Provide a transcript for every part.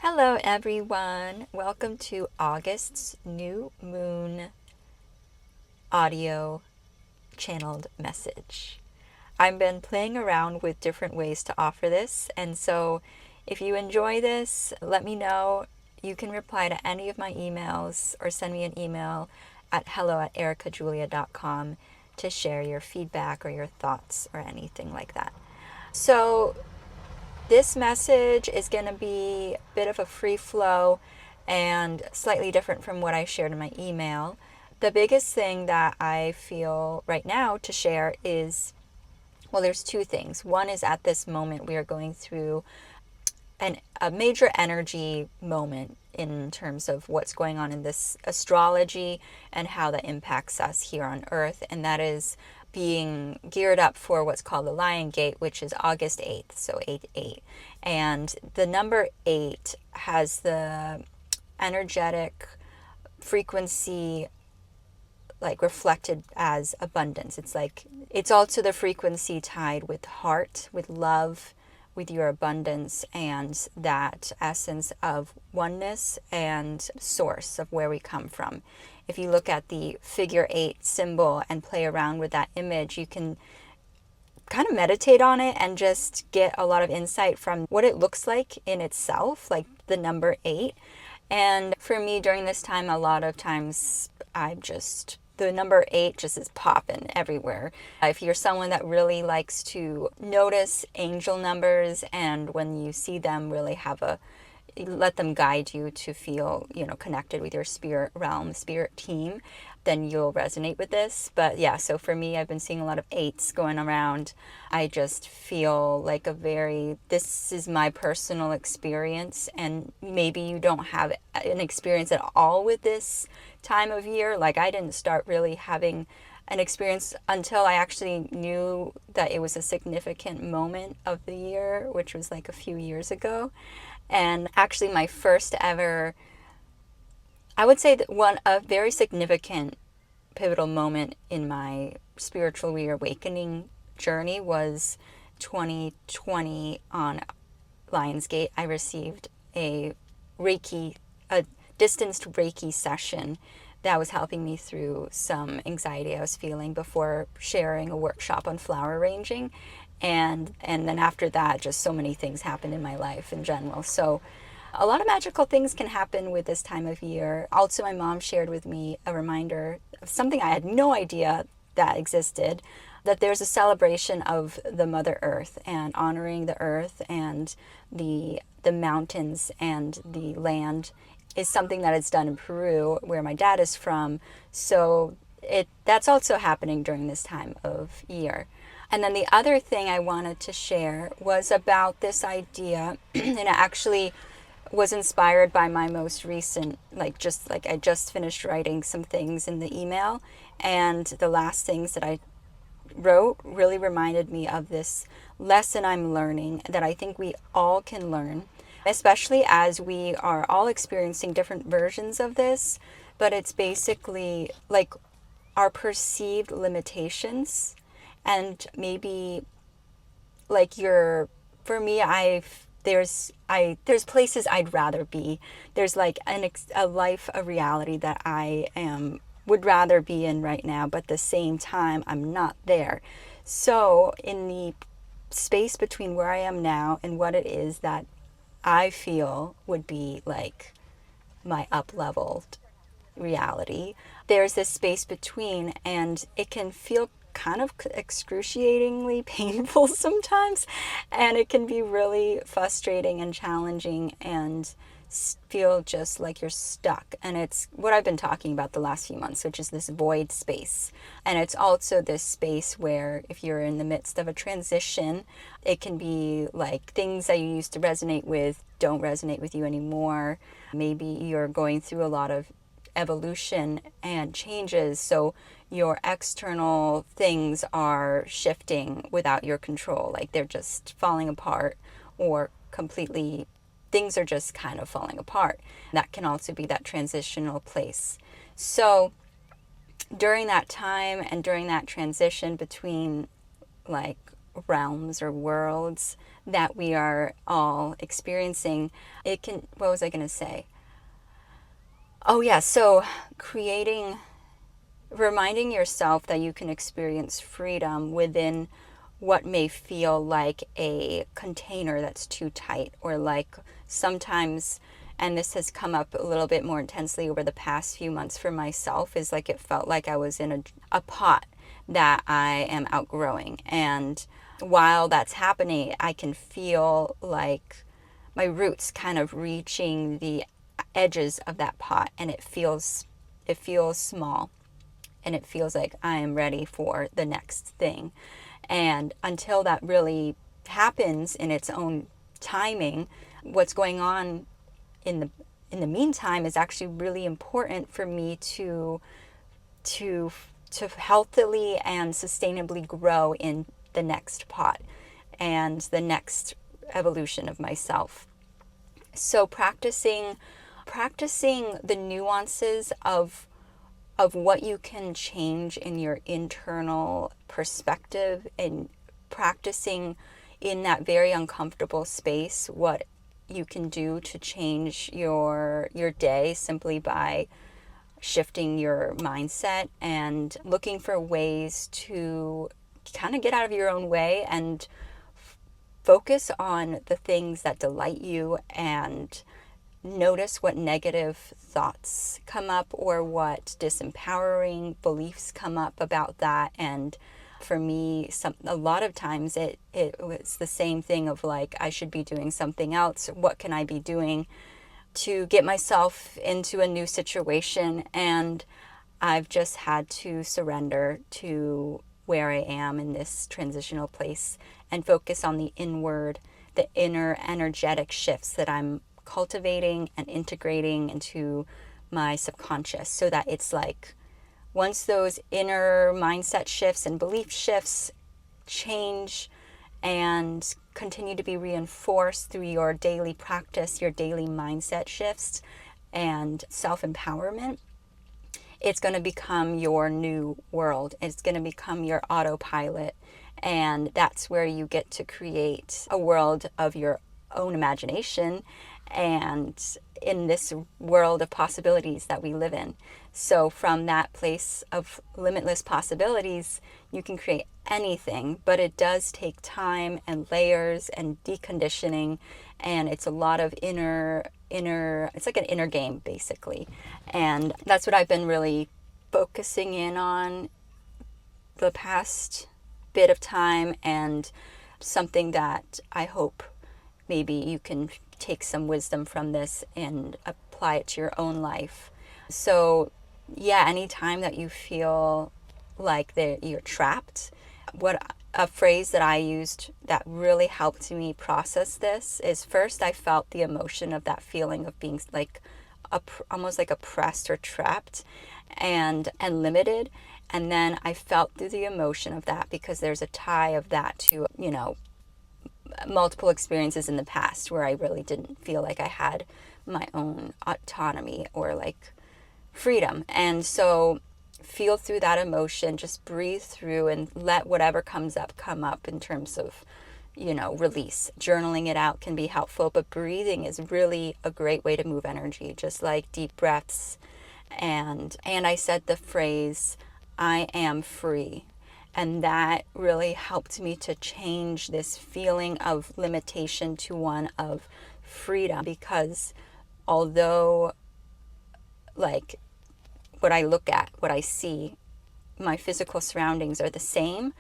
Hello, everyone. Welcome to August's new moon audio channeled message. I've been playing around with different ways to offer this, and so if you enjoy this, let me know. You can reply to any of my emails or send me an email at hello@erikajulia.com to share your feedback or your thoughts or anything like that. So this message is going to be a bit of a free flow and slightly different from what I shared in my email. The biggest thing that I feel right now to share is, well, there's two things. One is at this moment we are going through a major energy moment in terms of what's going on in this astrology and how that impacts us here on Earth, and that is being geared up for what's called the Lion Gate, which is August 8th, so 8/8. And the number 8 has the energetic frequency like reflected as abundance. It's also the frequency tied with heart, with love, with your abundance, and that essence of oneness and source of where we come from. If you look at the figure 8 symbol and play around with that image, you can kind of meditate on it and just get a lot of insight from what it looks like in itself, like the number 8. And for me, during this time, a lot of times the number 8 just is popping everywhere. If you're someone that really likes to notice angel numbers, and when you see them, really let them guide you to feel, connected with your spirit realm, spirit team, then you'll resonate with this. But yeah, so for me, I've been seeing a lot of 8s going around. I just feel like this is my personal experience, and maybe you don't have an experience at all with this time of year. Like, I didn't start really having an experience until I actually knew that it was a significant moment of the year, which was like a few years ago. And actually my first ever, I would say that a very significant pivotal moment in my spiritual reawakening journey was 2020 on Lionsgate. I received a distanced Reiki session that was helping me through some anxiety I was feeling before sharing a workshop on flower arranging. And then after that, just so many things happened in my life in general. So a lot of magical things can happen with this time of year. Also, my mom shared with me a reminder of something I had no idea that existed, that there's a celebration of the Mother Earth and honoring the earth and the mountains and the land is something that is done in Peru, where my dad is from. So that's also happening during this time of year. And then the other thing I wanted to share was about this idea, and it actually was inspired by my most recent, I just finished writing some things in the email, and the last things that I wrote really reminded me of this lesson I'm learning that I think we all can learn, especially as we are all experiencing different versions of this. But it's basically like our perceived limitations, and maybe like for me, there's places I'd rather be. There's like a life, a reality that would rather be in right now, but at the same time, I'm not there. So in the space between where I am now and what it is that I feel would be like my up-leveled reality, there's this space between, and it can feel kind of excruciatingly painful sometimes, and it can be really frustrating and challenging and feel just like you're stuck. And it's what I've been talking about the last few months, which is this void space. And it's also this space where if you're in the midst of a transition, it can be like things that you used to resonate with don't resonate with you anymore. Maybe you're going through a lot of evolution and changes, so your external things are shifting without your control, like they're just falling apart, or completely things are just kind of falling apart. That can also be that transitional place. So during that time and during that transition between like realms or worlds that we are all experiencing. What was I going to say? Oh, yeah. So reminding yourself that you can experience freedom within what may feel like a container that's too tight, or like sometimes, and this has come up a little bit more intensely over the past few months for myself, is like it felt like I was in a pot that I am outgrowing. And while that's happening, I can feel like my roots kind of reaching the edges of that pot, and it feels small, and it feels like I am ready for the next thing. And until that really happens in its own timing, what's going on in the meantime is actually really important for me to healthily and sustainably grow in the next pot and the next evolution of myself. So practicing the nuances of what you can change in your internal perspective, and practicing in that very uncomfortable space what you can do to change your day simply by shifting your mindset and looking for ways to kind of get out of your own way and focus on the things that delight you, and notice what negative thoughts come up or what disempowering beliefs come up about that. And for me, a lot of times it was the same thing of like, I should be doing something else. What can I be doing to get myself into a new situation? And I've just had to surrender to where I am in this transitional place and focus on the inner energetic shifts that I'm cultivating and integrating into my subconscious, so that it's like once those inner mindset shifts and belief shifts change and continue to be reinforced through your daily practice, your daily mindset shifts and self-empowerment, it's going to become your new world. It's going to become your autopilot. And that's where you get to create a world of your own imagination, and in this world of possibilities that we live in. So from that place of limitless possibilities, you can create anything, but it does take time and layers and deconditioning, and it's a lot of it's like an inner game basically. And that's what I've been really focusing in on the past bit of time, and something that I hope maybe you can take some wisdom from this and apply it to your own life. So yeah, anytime that you feel like you're trapped, what a phrase that I used that really helped me process this is, first I felt the emotion of that feeling of being like almost like oppressed or trapped and limited. And then I felt through the emotion of that, because there's a tie of that to, multiple experiences in the past where I really didn't feel like I had my own autonomy or like freedom. And so feel through that emotion, just breathe through and let whatever comes up come up in terms of, release. Journaling it out can be helpful, but breathing is really a great way to move energy, just like deep breaths. And I said the phrase, I am free. And that really helped me to change this feeling of limitation to one of freedom, because although like what I look at, what I see, my physical surroundings are the same,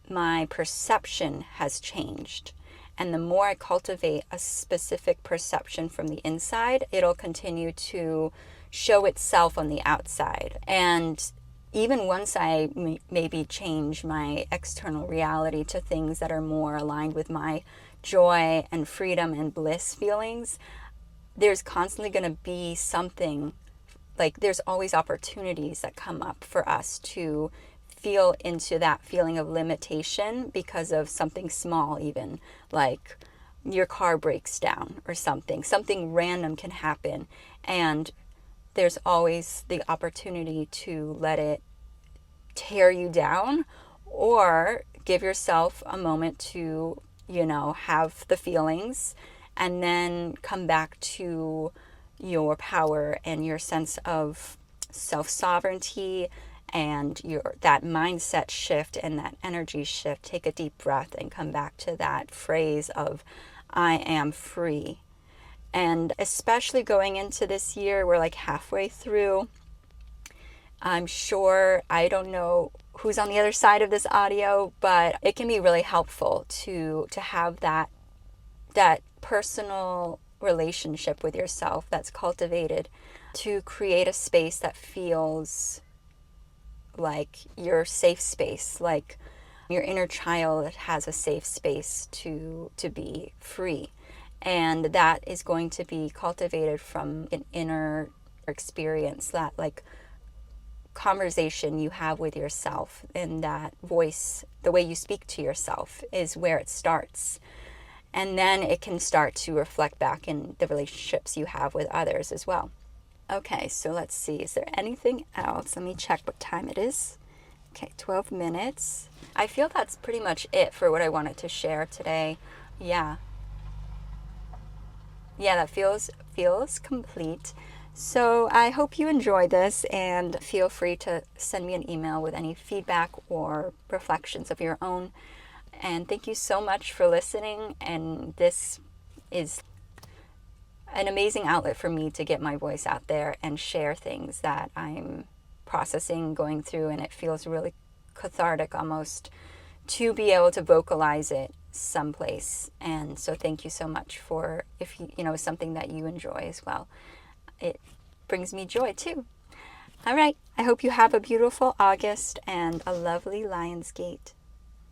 my perception has changed. And the more I cultivate a specific perception from the inside, it'll continue to show itself on the outside. And even once I maybe change my external reality to things that are more aligned with my joy and freedom and bliss feelings, there's constantly going to be something, like there's always opportunities that come up for us to feel into that feeling of limitation because of something small, even like your car breaks down or something random can happen. And there's always the opportunity to let it tear you down, or give yourself a moment to, have the feelings, and then come back to your power and your sense of self-sovereignty and that mindset shift and that energy shift. Take a deep breath and come back to that phrase of I am free. And especially going into this year, we're like halfway through. I'm sure, I don't know who's on the other side of this audio, but it can be really helpful to have that personal relationship with yourself that's cultivated, to create a space that feels like your safe space, like your inner child has a safe space to be free. And that is going to be cultivated from an inner experience, that like conversation you have with yourself, and that voice, the way you speak to yourself, is where it starts. And then it can start to reflect back in the relationships you have with others as well. Okay, so let's see. Is there anything else? Let me check what time it is. Okay, 12 minutes. I feel that's pretty much it for what I wanted to share today. Yeah. Yeah, that feels complete. So I hope you enjoy this, and feel free to send me an email with any feedback or reflections of your own. And thank you so much for listening. And this is an amazing outlet for me to get my voice out there and share things that I'm processing, going through, and it feels really cathartic almost to be able to vocalize it someplace. And so thank you so much for, if you know, something that you enjoy as well. It brings me joy too. All right, I hope you have a beautiful August and a lovely Lionsgate.